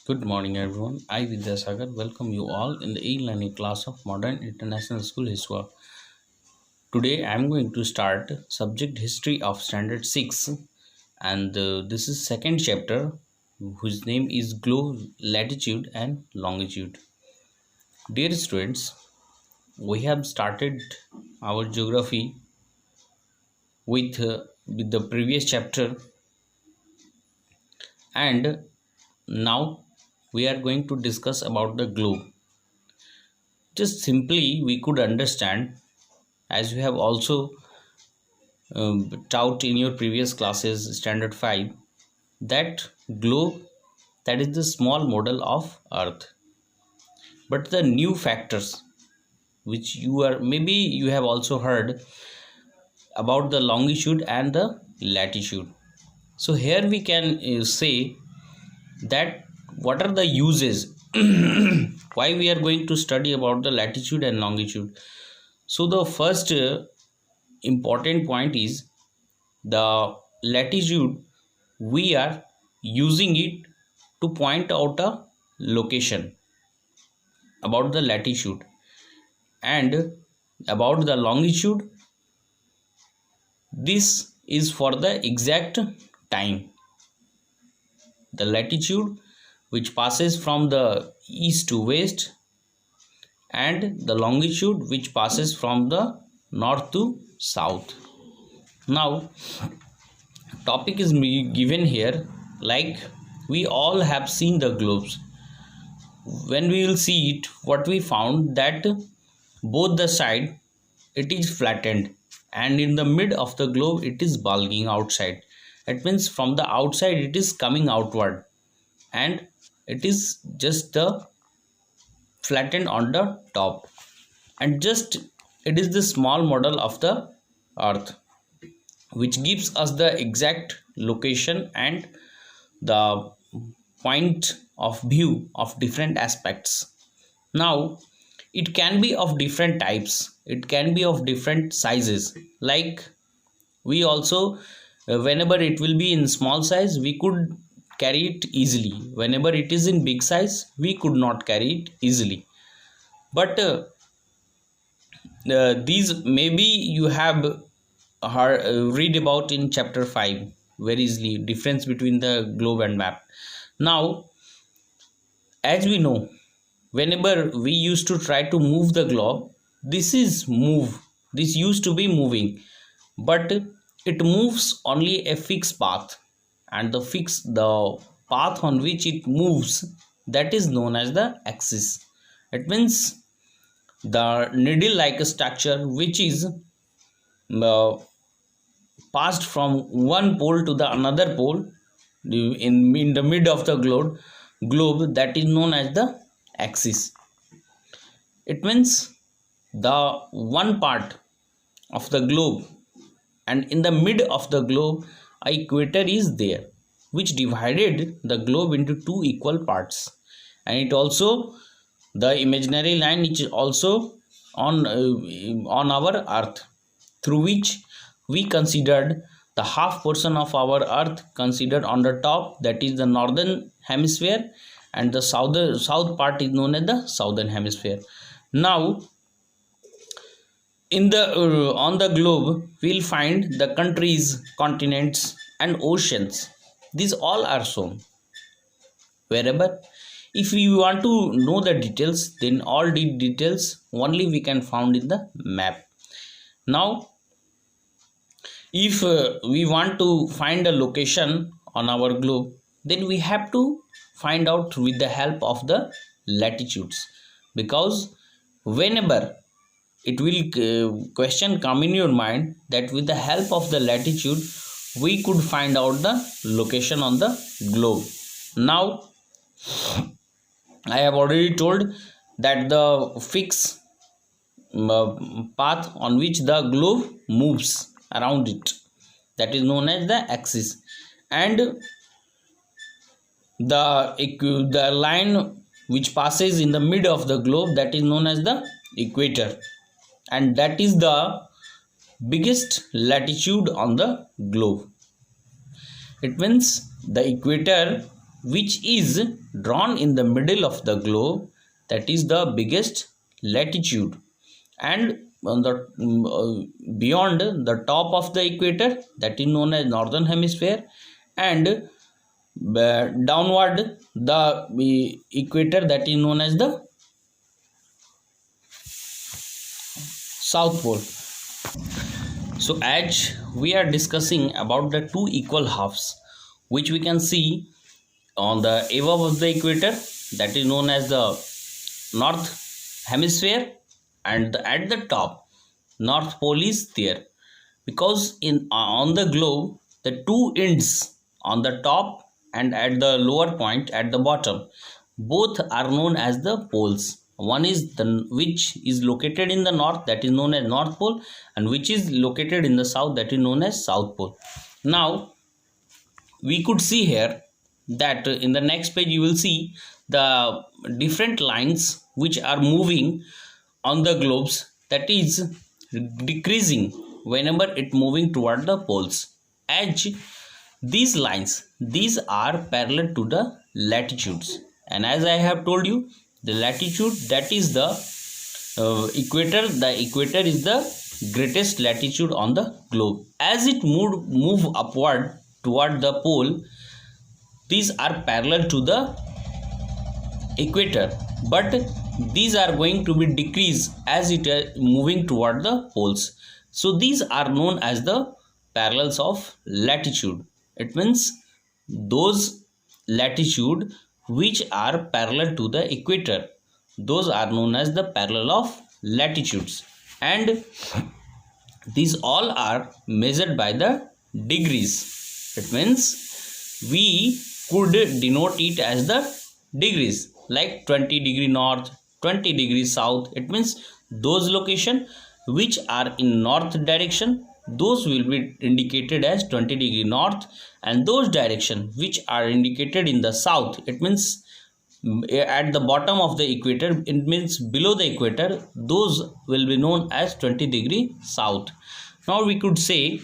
Good morning, everyone. I, Vidyasagar, welcome you all in the e-learning class of Modern International School HISWA. Today, I am going to start subject history of standard 6, and this is second chapter, whose name is globe, latitude and longitude. Dear students, we have started our geography with the previous chapter, and now we are going to discuss about the globe. Just simply, we could understand, as we have also taught in your previous classes standard 5, that globe, that is the small model of earth, but the new factors which you are, maybe you have also heard about the longitude and the latitude. So here we can say that what are the uses why we are going to study about the latitude and longitude. So the first important point is the latitude. We are using it to point out a location about the latitude, and about the longitude, this is for the exact time. The latitude which passes from the east to west, and the longitude which passes from the north to south. Now topic is given here, like we all have seen the globes. When we will see it, what we found that both the side it is flattened, and in the mid of the globe it is bulging outside. It means from the outside it is coming outward, and it is just the flattened on the top, and just it is the small model of the earth which gives us the exact location and the point of view of different aspects. Now it can be of different types, it can be of different sizes. Like we also, whenever it will be in small size, we could carry it easily. Whenever it is in big size, we could not carry it easily. But these maybe you have read about in chapter 5 very easily, difference between the globe and map. Now as we know, whenever we used to try to move the globe, this used to be moving, but it moves only a fixed path, and the path on which it moves, that is known as the axis. It means the needle like structure which is uh, passed from one pole to the another pole in the mid of the globe, that is known as the axis. It means the one part of the globe, and in the mid of the globe a equator is there, which divided the globe into two equal parts. And it also, the imaginary line which is also on our earth, through which we considered the half portion of our earth considered on the top, that is the northern hemisphere, and the south part is known as the southern hemisphere. Now in the on the globe we'll find the countries, continents and oceans. These all are shown wherever. If we want to know the details, then all the details only we can found in the map. Now if we want to find a location on our globe, then we have to find out with the help of the latitudes, because whenever it will question come in your mind that with the help of the latitude we could find out the location on the globe. Now I have already told that the fixed path on which the globe moves around it, that is known as the axis, and the line which passes in the mid of the globe, that is known as the equator, and that is the biggest latitude on the globe. It means the equator which is drawn in the middle of the globe, that is the biggest latitude, and on the beyond the top of the equator, that is known as northern hemisphere, and downward the equator, that is known as the south pole. So as we are discussing about the two equal halves, which we can see on the above of the equator, that is known as the north hemisphere, and at the top north pole is there, because in on the globe the two ends on the top and at the lower point at the bottom, both are known as the poles. One is the which is located in the north, that is known as north pole, and which is located in the south, that is known as south pole. Now we could see here that in the next page you will see the different lines which are moving on the globes, that is decreasing whenever it moving toward the poles. As these lines, these are parallel to the latitudes, and as I have told you, the latitude, that is the equator. The equator is the greatest latitude on the globe. As it move upward toward the pole, these are parallel to the equator, but these are going to be decreased as it is moving toward the poles. So these are known as the parallels of latitude. It means those latitude which are parallel to the equator, those are known as the parallel of latitudes, and these all are measured by the degrees. It means we could denote it as the degrees, like 20° north, 20° south. It means those location which are in north direction, those will be indicated as 20° north, and those direction which are indicated in the south, it means at the bottom of the equator, it means below the equator, those will be known as 20° south. Now we could say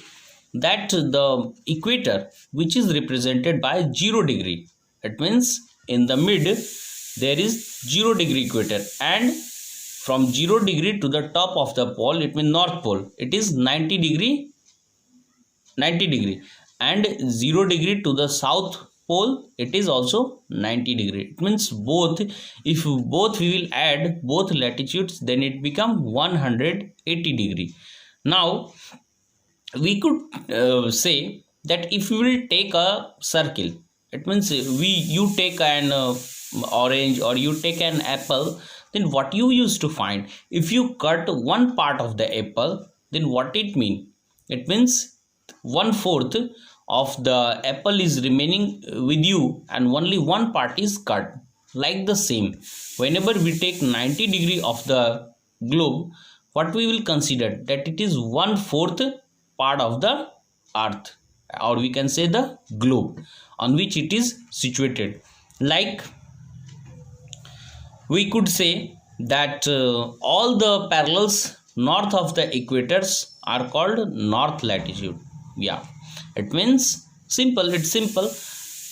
that the equator which is represented by 0°, it means in the mid there is 0° equator, and from 0° to the top of the pole, it means north pole, it is 90°, and 0° to the south pole, it is also 90°. It means both, if both we will add both latitudes, then it become 180°. Now we could say that if we will take a circle, it means you take an orange or you take an apple, then what you used to find, if you cut one part of the apple, then what it mean? It means 1/4 of the apple is remaining with you and only one part is cut. Like the same, whenever we take 90° of the globe, what we will consider that it is 1/4 part of the earth, or we can say the globe on which it is situated. Like we could say that all the parallels north of the equators are called north latitude. Yeah, it means simple, it's simple.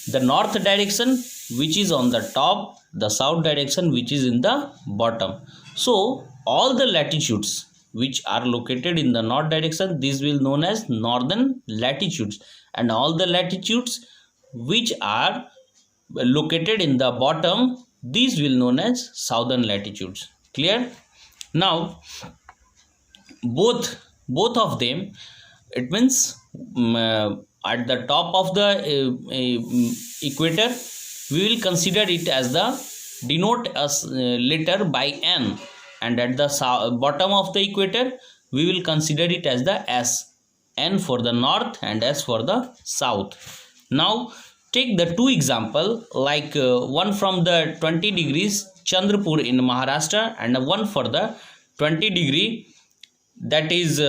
The north direction which is on the top, the south direction which is in the bottom. So all the latitudes which are located in the north direction, these will known as northern latitudes, and all the latitudes which are located in the bottom, these will known as southern latitudes. Clear? Now both of them, it means at the top of the equator, we will consider it as the denote as letter by N, and at the bottom of the equator we will consider it as the S, N for the north and S for the south. Now take the two example, like one from the 20° Chandrapur in Maharashtra, and one for the 20° that is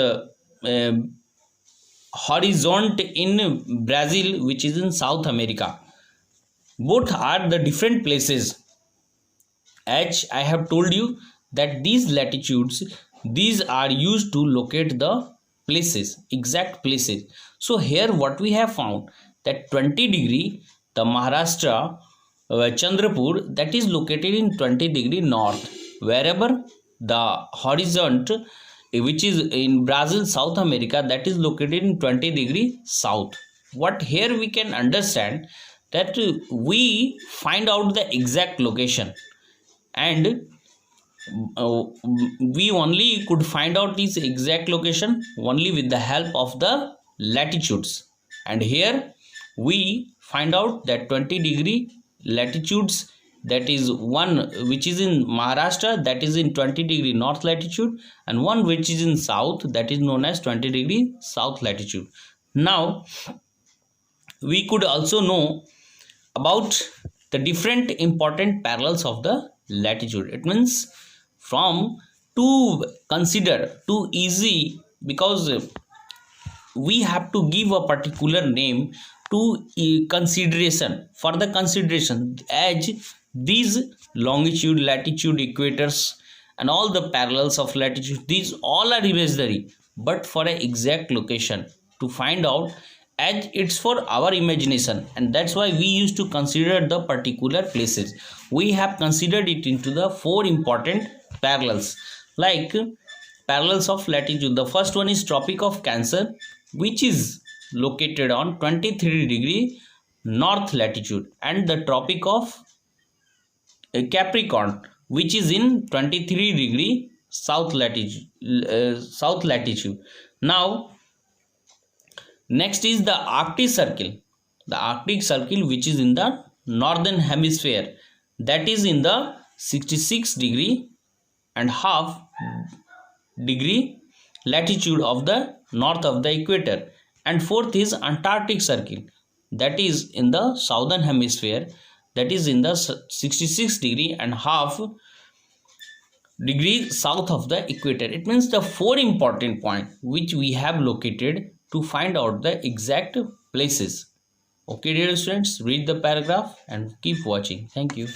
horizont in Brazil, which is in South America. Both are the different places. As I have told you that these latitudes, these are used to locate the places, exact places. So here what we have found, that 20°, the Maharashtra Chandrapur, that is located in 20 degree north. Wherever the horizon, which is in Brazil, South America, that is located in 20 degree south. What here we can understand that we find out the exact location, and we only could find out this exact location only with the help of the latitudes. And here we find out that 20 degree latitudes, that is one which is in Maharashtra, that is in 20 degree north latitude, and one which is in south, that is known as 20 degree south latitude. Now we could also know about the different important parallels of the latitude. It means from to consider too easy, because we have to give a particular name to consideration, for the consideration, as these longitude, latitude, equators and all the parallels of latitude, these all are imaginary, but for an exact location to find out, as it's for our imagination, and that's why we used to consider the particular places. We have considered it into the 4 important parallels, like parallels of latitude. The first one is Tropic of Cancer, which is located on 23 degree north latitude, and the Tropic of Capricorn, which is in 23 degree south latitude. Now next is the Arctic Circle. The Arctic Circle, which is in the northern hemisphere, that is in the 66 degree and half degree latitude of the north of the equator. And fourth is Antarctic Circle, that is in the southern hemisphere, that is in the 66 degree and half degree south of the equator. It means the 4 important points which we have located to find out the exact places. Okay, dear students, read the paragraph and keep watching. Thank you.